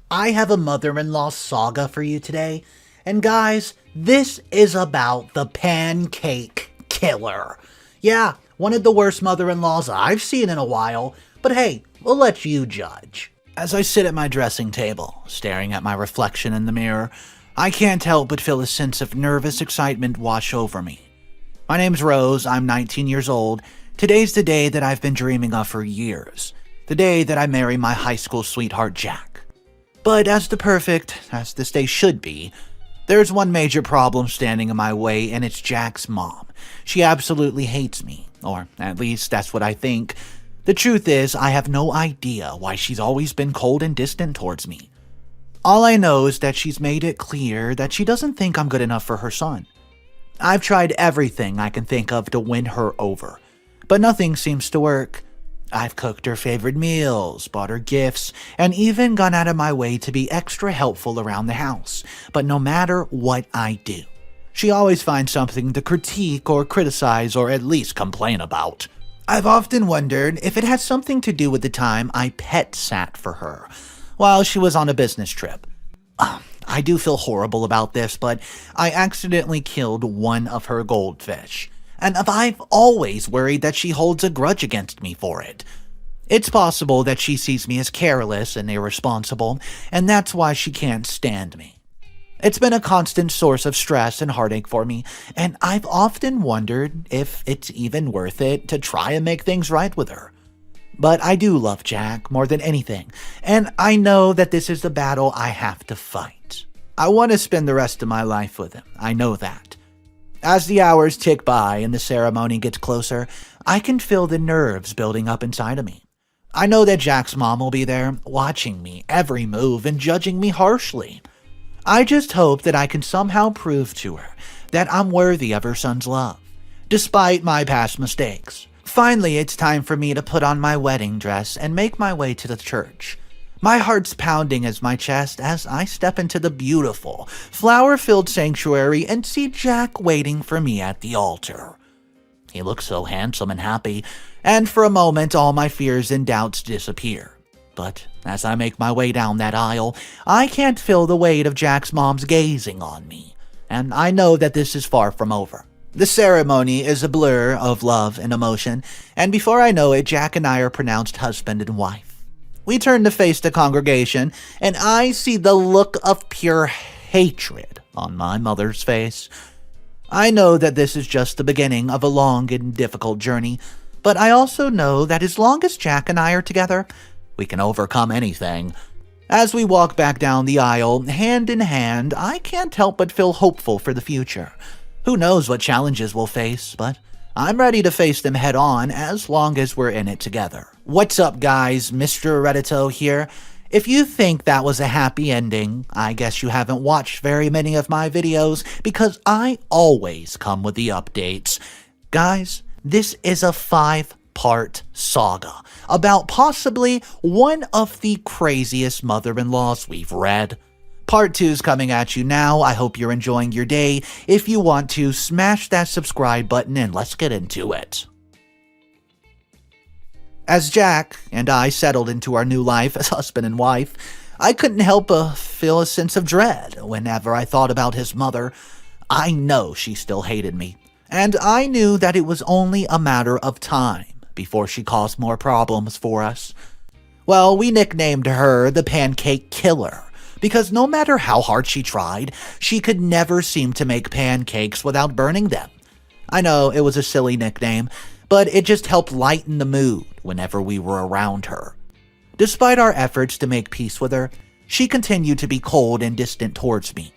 I have a mother-in-law saga for you today, and guys, this is about the Pancake Killer. Yeah, one of the worst mother-in-laws I've seen in a while, but hey, we'll let you judge. As I sit at my dressing table, staring at my reflection in the mirror, I can't help but feel a sense of nervous excitement wash over me. My name's Rose, I'm 19 years old. Today's the day that I've been dreaming of for years. The day that I marry my high school sweetheart, Jack. But as this day should be, there's one major problem standing in my way, and it's Jack's mom. She absolutely hates me, or at least that's what I think. The truth is, I have no idea why she's always been cold and distant towards me. All I know is that she's made it clear that she doesn't think I'm good enough for her son. I've tried everything I can think of to win her over, but nothing seems to work. I've cooked her favorite meals, bought her gifts, and even gone out of my way to be extra helpful around the house. But no matter what I do, she always finds something to critique or criticize or at least complain about. I've often wondered if it has something to do with the time I pet sat for her while she was on a business trip. I do feel horrible about this, but I accidentally killed one of her goldfish. And I've always worried that she holds a grudge against me for it. It's possible that she sees me as careless and irresponsible, and that's why she can't stand me. It's been a constant source of stress and heartache for me, and I've often wondered if it's even worth it to try and make things right with her. But I do love Jack more than anything, and I know that this is the battle I have to fight. I want to spend the rest of my life with him, I know that. As the hours tick by and the ceremony gets closer, I can feel the nerves building up inside of me. I know that Jack's mom will be there, watching me every move and judging me harshly. I just hope that I can somehow prove to her that I'm worthy of her son's love, despite my past mistakes. Finally, it's time for me to put on my wedding dress and make my way to the church. My heart's pounding as my chest as I step into the beautiful, flower-filled sanctuary and see Jack waiting for me at the altar. He looks so handsome and happy, and for a moment all my fears and doubts disappear. But as I make my way down that aisle, I can't feel the weight of Jack's mom's gazing on me, and I know that this is far from over. The ceremony is a blur of love and emotion, and before I know it, Jack and I are pronounced husband and wife. We turn to face the congregation, and I see the look of pure hatred on my mother's face. I know that this is just the beginning of a long and difficult journey, but I also know that as long as Jack and I are together, we can overcome anything. As we walk back down the aisle, hand in hand, I can't help but feel hopeful for the future. Who knows what challenges we'll face, but I'm ready to face them head on as long as we're in it together. What's up, guys? Mr. Reddito here. If you think that was a happy ending, I guess you haven't watched very many of my videos because I always come with the updates. Guys, this is a 5-part saga about possibly one of the craziest mother-in-laws we've read. Part 2 is coming at you now. I hope you're enjoying your day. If you want to, smash that subscribe button and let's get into it. As Jack and I settled into our new life as husband and wife, I couldn't help but feel a sense of dread whenever I thought about his mother. I know she still hated me, and I knew that it was only a matter of time before she caused more problems for us. Well, we nicknamed her the Pancake Killer, because no matter how hard she tried, she could never seem to make pancakes without burning them. I know it was a silly nickname, but it just helped lighten the mood whenever we were around her. Despite our efforts to make peace with her, she continued to be cold and distant towards me.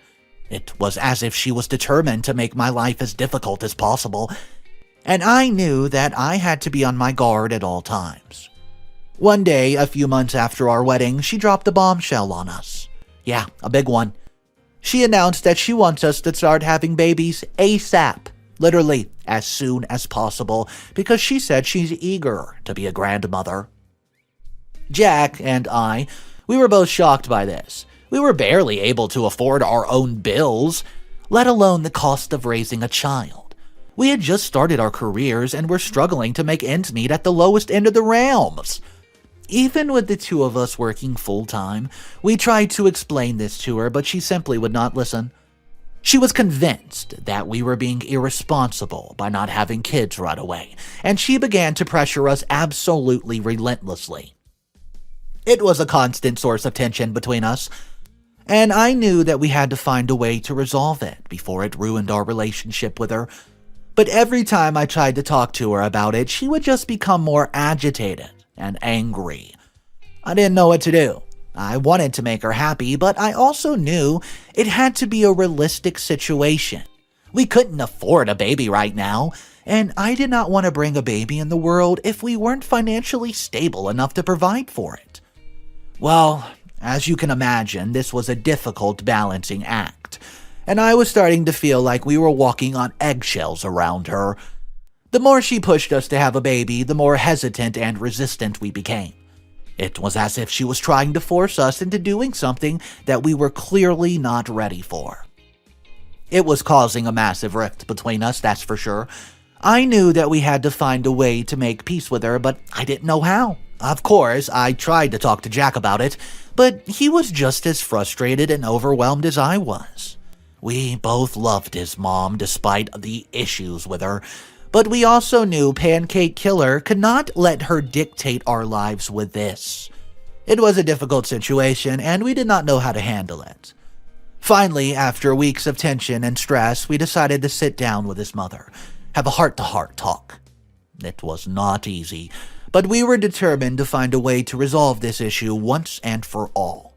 It was as if she was determined to make my life as difficult as possible, and I knew that I had to be on my guard at all times. One day, a few months after our wedding, she dropped a bombshell on us. Yeah, a big one. She announced that she wants us to start having babies ASAP, literally as soon as possible, because she said she's eager to be a grandmother. Jack and I, we were both shocked by this. We were barely able to afford our own bills, let alone the cost of raising a child. We had just started our careers and were struggling to make ends meet at the lowest end of the realms. Even with the two of us working full-time, we tried to explain this to her, but she simply would not listen. She was convinced that we were being irresponsible by not having kids right away, and she began to pressure us absolutely relentlessly. It was a constant source of tension between us, and I knew that we had to find a way to resolve it before it ruined our relationship with her. But every time I tried to talk to her about it, she would just become more agitated and angry. I didn't know what to do. I wanted to make her happy, but I also knew it had to be a realistic situation. We couldn't afford a baby right now, and I did not want to bring a baby in the world if we weren't financially stable enough to provide for it. Well, as you can imagine, this was a difficult balancing act, and I was starting to feel like we were walking on eggshells around her. The more she pushed us to have a baby, the more hesitant and resistant we became. It was as if she was trying to force us into doing something that we were clearly not ready for. It was causing a massive rift between us, that's for sure. I knew that we had to find a way to make peace with her, but I didn't know how. Of course, I tried to talk to Jack about it, but he was just as frustrated and overwhelmed as I was. We both loved his mom despite the issues with her, but we also knew Pancake Killer could not let her dictate our lives with this. It was a difficult situation, and we did not know how to handle it. Finally, after weeks of tension and stress, we decided to sit down with his mother, have a heart-to-heart talk. It was not easy, but we were determined to find a way to resolve this issue once and for all.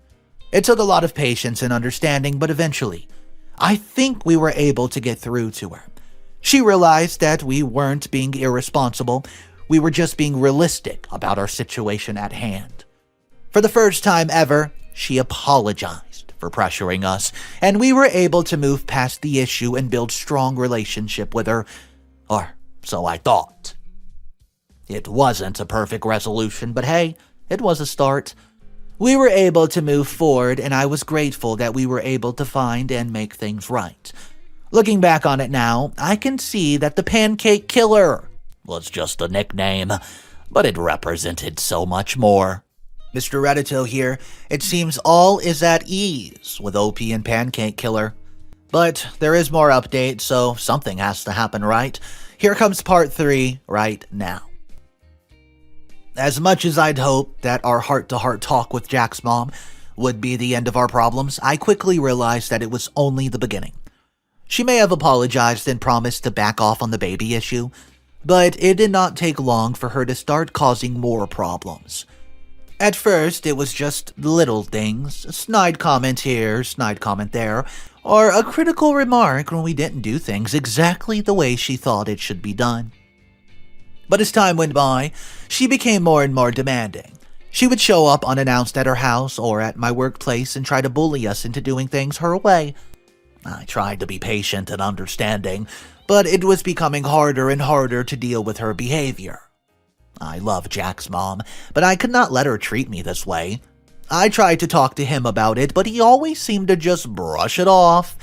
It took a lot of patience and understanding, but eventually, I think we were able to get through to her. She realized that we weren't being irresponsible, we were just being realistic about our situation at hand. For the first time ever, she apologized for pressuring us, and we were able to move past the issue and build strong relationship with her, or so I thought. It wasn't a perfect resolution, but hey, it was a start. We were able to move forward, and I was grateful that we were able to find and make things right. Looking back on it now, I can see that the Pancake Killer was just a nickname, but it represented so much more. Mr. Reddito here. It seems all is at ease with OP and Pancake Killer. But there is more update, so something has to happen, right? Here comes part 3 right now. As much as I'd hoped that our heart-to-heart talk with Jack's mom would be the end of our problems, I quickly realized that it was only the beginning. She may have apologized and promised to back off on the baby issue, but it did not take long for her to start causing more problems. At first, it was just little things, a snide comment here, snide comment there, or a critical remark when we didn't do things exactly the way she thought it should be done. But as time went by, she became more and more demanding. She would show up unannounced at her house or at my workplace and try to bully us into doing things her way. I tried to be patient and understanding, but it was becoming harder and harder to deal with her behavior. I love Jack's mom, but I could not let her treat me this way. I tried to talk to him about it, but he always seemed to just brush it off.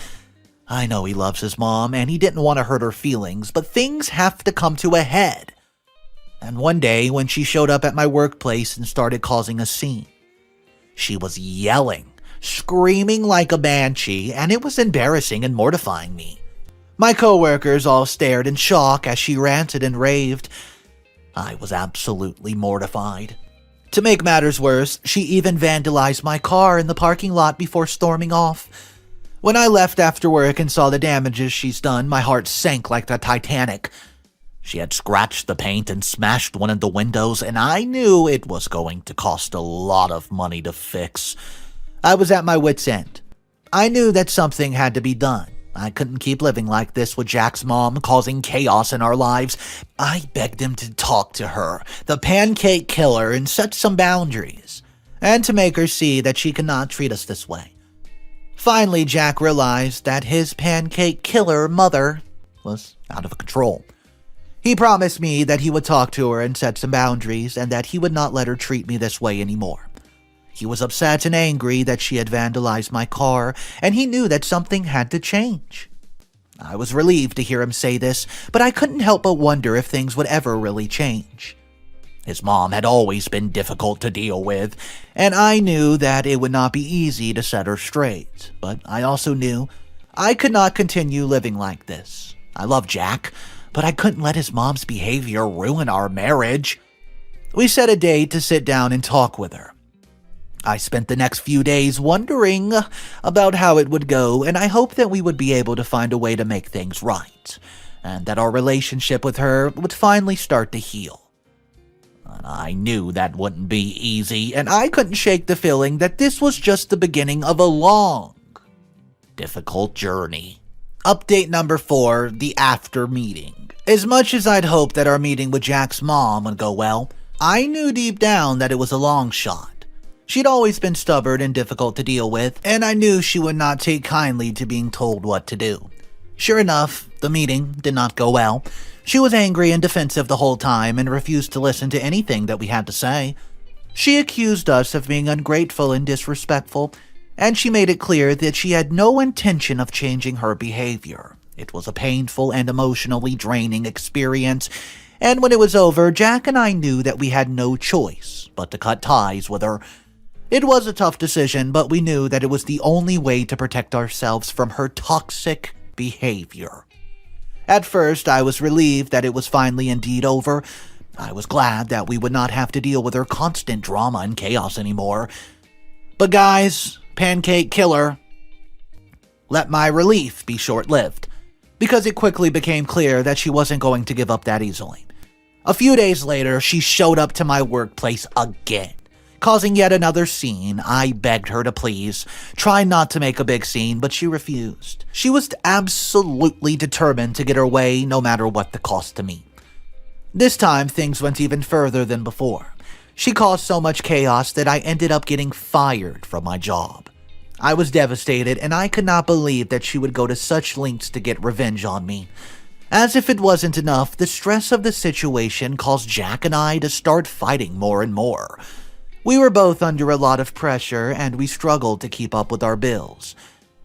I know he loves his mom, and he didn't want to hurt her feelings, but things have to come to a head. And one day, when she showed up at my workplace and started causing a scene, she was yelling, screaming like a banshee, and it was embarrassing and mortifying me. My coworkers all stared in shock as she ranted and raved. I was absolutely mortified. To make matters worse, she even vandalized my car in the parking lot before storming off. When I left after work and saw the damages she's done, my heart sank like the Titanic. She had scratched the paint and smashed one of the windows, and I knew it was going to cost a lot of money to fix. I was at my wit's end. I knew that something had to be done. I couldn't keep living like this with Jack's mom causing chaos in our lives. I begged him to talk to her, the Pancake Killer, and set some boundaries, and to make her see that she cannot treat us this way. Finally, Jack realized that his Pancake Killer mother was out of control. He promised me that he would talk to her and set some boundaries, and that he would not let her treat me this way anymore. He was upset and angry that she had vandalized my car, and he knew that something had to change. I was relieved to hear him say this, but I couldn't help but wonder if things would ever really change. His mom had always been difficult to deal with, and I knew that it would not be easy to set her straight. But I also knew I could not continue living like this. I love Jack, but I couldn't let his mom's behavior ruin our marriage. We set a date to sit down and talk with her. I spent the next few days wondering about how it would go, and I hoped that we would be able to find a way to make things right, and that our relationship with her would finally start to heal. And I knew that wouldn't be easy, and I couldn't shake the feeling that this was just the beginning of a long, difficult journey. Update number 4, the after meeting. As much as I'd hoped that our meeting with Jack's mom would go well, I knew deep down that it was a long shot. She'd always been stubborn and difficult to deal with, and I knew she would not take kindly to being told what to do. Sure enough, the meeting did not go well. She was angry and defensive the whole time and refused to listen to anything that we had to say. She accused us of being ungrateful and disrespectful, and she made it clear that she had no intention of changing her behavior. It was a painful and emotionally draining experience, and when it was over, Jack and I knew that we had no choice but to cut ties with her. It was a tough decision, but we knew that it was the only way to protect ourselves from her toxic behavior. At first, I was relieved that it was finally indeed over. I was glad that we would not have to deal with her constant drama and chaos anymore. But guys, Pancake Killer, let my relief be short-lived, because it quickly became clear that she wasn't going to give up that easily. A few days later, she showed up to my workplace again, causing yet another scene. I begged her to please try not to make a big scene, but she refused. She was absolutely determined to get her way no matter what the cost to me. This time, things went even further than before. She caused so much chaos that I ended up getting fired from my job. I was devastated, and I could not believe that she would go to such lengths to get revenge on me. As if it wasn't enough, the stress of the situation caused Jack and I to start fighting more and more. We were both under a lot of pressure, and we struggled to keep up with our bills.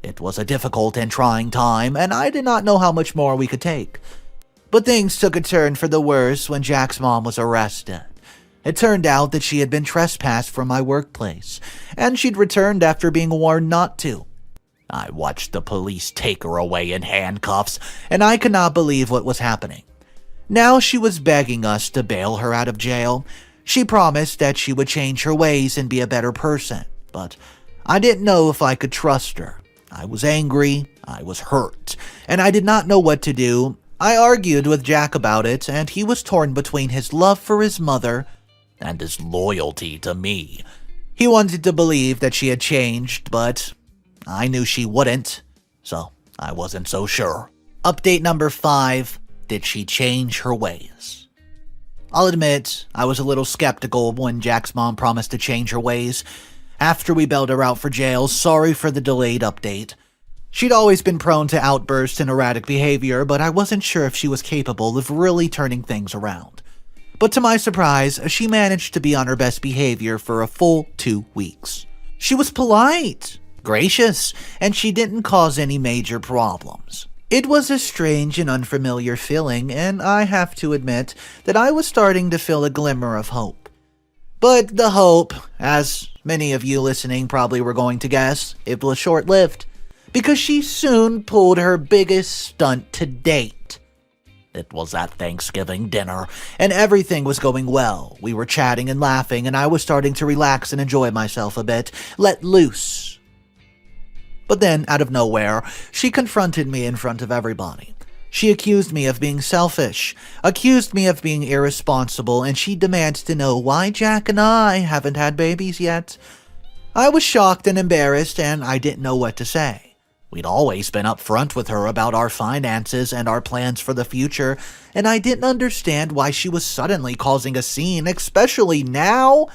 It was a difficult and trying time, and I did not know how much more we could take. But things took a turn for the worse when Jack's mom was arrested. It turned out that she had been trespassed from my workplace, and she'd returned after being warned not to. I watched the police take her away in handcuffs, and I could not believe what was happening. Now she was begging us to bail her out of jail. She promised that she would change her ways and be a better person, but I didn't know if I could trust her. I was angry, I was hurt, and I did not know what to do. I argued with Jack about it, and he was torn between his love for his mother and his loyalty to me. He wanted to believe that she had changed, but I knew she wouldn't, so I wasn't so sure. Update number 5, did she change her ways? I'll admit, I was a little skeptical when Jack's mom promised to change her ways. After we bailed her out for jail, sorry for the delayed update. She'd always been prone to outbursts and erratic behavior, but I wasn't sure if she was capable of really turning things around. But to my surprise, she managed to be on her best behavior for a full 2 weeks. She was polite, gracious, and she didn't cause any major problems. It was a strange and unfamiliar feeling, and I have to admit that I was starting to feel a glimmer of hope. But the hope, as many of you listening probably were going to guess, it was short-lived, because she soon pulled her biggest stunt to date. It was at Thanksgiving dinner, and everything was going well. We were chatting and laughing, and I was starting to relax and enjoy myself a bit, let loose. But then, out of nowhere, she confronted me in front of everybody. She accused me of being selfish, accused me of being irresponsible, and she demands to know why Jack and I haven't had babies yet. I was shocked and embarrassed, and I didn't know what to say. We'd always been upfront with her about our finances and our plans for the future, and I didn't understand why she was suddenly causing a scene, especially now.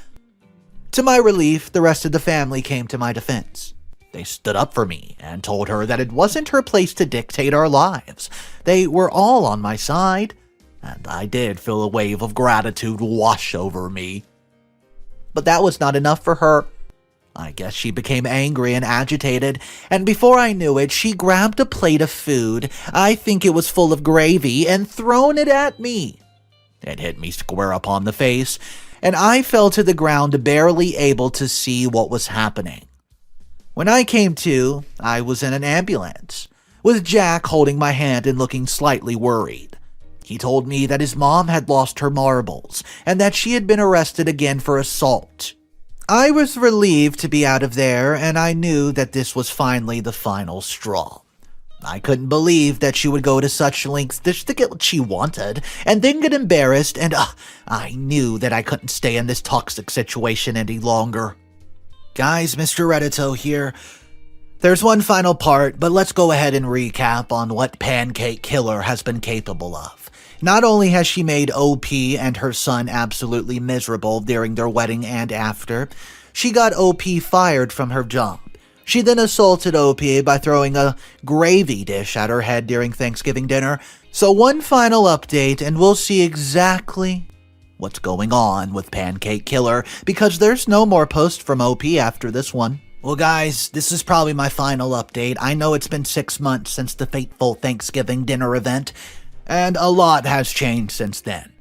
To my relief, the rest of the family came to my defense. They stood up for me and told her that it wasn't her place to dictate our lives. They were all on my side, and I did feel a wave of gratitude wash over me. But that was not enough for her. I guess she became angry and agitated, and before I knew it, she grabbed a plate of food, I think it was full of gravy, and thrown it at me. It hit me square upon the face, and I fell to the ground, barely able to see what was happening. When I came to, I was in an ambulance, with Jack holding my hand and looking slightly worried. He told me that his mom had lost her marbles, and that she had been arrested again for assault. I was relieved to be out of there, and I knew that this was finally the final straw. I couldn't believe that she would go to such lengths just to get what she wanted, and then get embarrassed, and I knew that I couldn't stay in this toxic situation any longer. Guys, Mr. Reddito here. There's one final part, but let's go ahead and recap on what Pancake Killer has been capable of. Not only has she made OP and her son absolutely miserable during their wedding and after, she got OP fired from her job. She then assaulted OP by throwing a gravy dish at her head during Thanksgiving dinner. So one final update and we'll see exactly what's going on with Pancake Killer, because there's no more post from OP after this one. Well guys, this is probably my final update. I know it's been 6 months since the fateful Thanksgiving dinner event, and a lot has changed since then.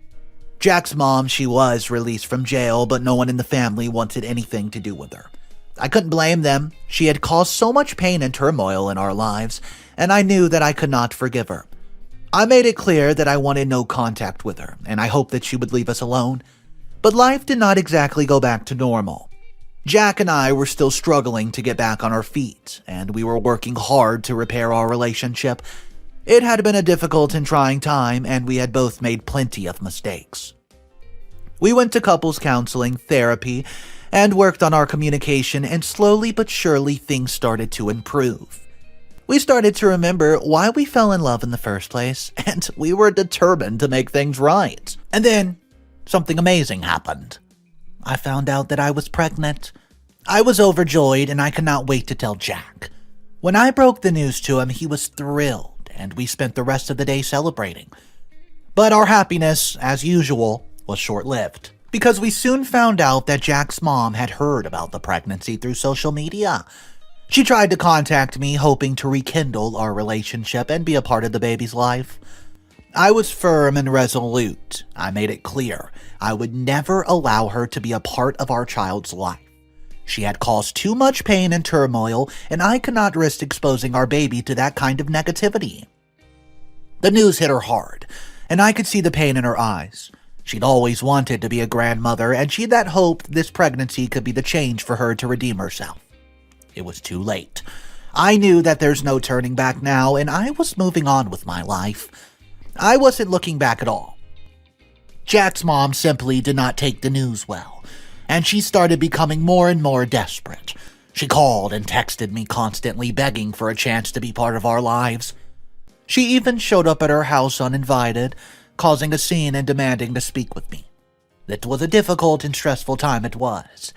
Jack's mom, she was released from jail, but no one in the family wanted anything to do with her. I couldn't blame them. She had caused so much pain and turmoil in our lives, and I knew that I could not forgive her. I made it clear that I wanted no contact with her, and I hoped that she would leave us alone. But life did not exactly go back to normal. Jack and I were still struggling to get back on our feet, and we were working hard to repair our relationship. It had been a difficult and trying time, and we had both made plenty of mistakes. We went to couples counseling, therapy, and worked on our communication, and slowly but surely things started to improve. We started to remember why we fell in love in the first place, and we were determined to make things right. And then, something amazing happened. I found out that I was pregnant. I was overjoyed, and I could not wait to tell Jack. When I broke the news to him, he was thrilled, and we spent the rest of the day celebrating. But our happiness, as usual, was short-lived, because we soon found out that Jack's mom had heard about the pregnancy through social media. She tried to contact me, hoping to rekindle our relationship and be a part of the baby's life. I was firm and resolute. I made it clear I would never allow her to be a part of our child's life. She had caused too much pain and turmoil, and I could not risk exposing our baby to that kind of negativity. The news hit her hard, and I could see the pain in her eyes. She'd always wanted to be a grandmother, and she had hoped this pregnancy could be the change for her to redeem herself. It was too late. I knew that there's no turning back now, and I was moving on with my life. I wasn't looking back at all. Jack's mom simply did not take the news well, and she started becoming more and more desperate. She called and texted me constantly, begging for a chance to be part of our lives. She even showed up at her house uninvited, causing a scene and demanding to speak with me. It was a difficult and stressful time, it was.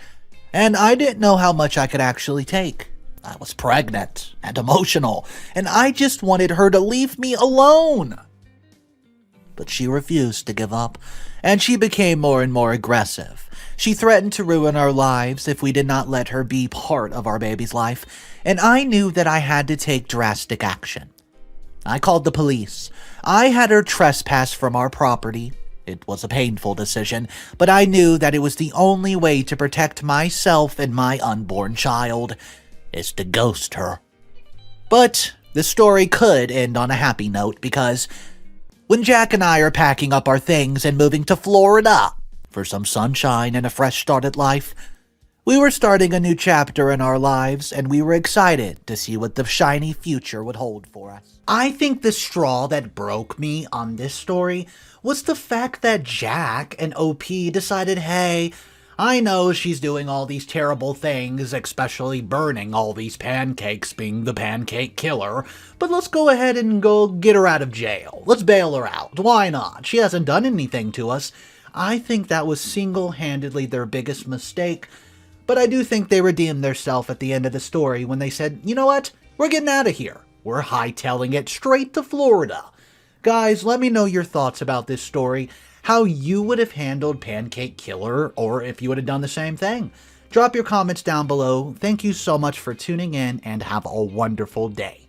And I didn't know how much I could actually take. I was pregnant and emotional, and I just wanted her to leave me alone. But she refused to give up, and she became more and more aggressive. She threatened to ruin our lives if we did not let her be part of our baby's life, and I knew that I had to take drastic action. I called the police. I had her trespass from our property. It was a painful decision, but I knew that it was the only way to protect myself and my unborn child, is to ghost her. But the story could end on a happy note, because when Jack and I are packing up our things and moving to Florida for some sunshine and a fresh start at life, we were starting a new chapter in our lives, and we were excited to see what the shiny future would hold for us. I think the straw that broke me on this story was the fact that Jack and OP decided, hey, I know she's doing all these terrible things, especially burning all these pancakes, being the Pancake Killer, but let's go ahead and go get her out of jail. Let's bail her out. Why not? She hasn't done anything to us. I think that was single-handedly their biggest mistake, but I do think they redeemed themselves at the end of the story when they said, you know what? We're getting out of here. We're hightailing it straight to Florida. Guys, let me know your thoughts about this story, how you would have handled Pancake Killer, or if you would have done the same thing. Drop your comments down below. Thank you so much for tuning in, and have a wonderful day.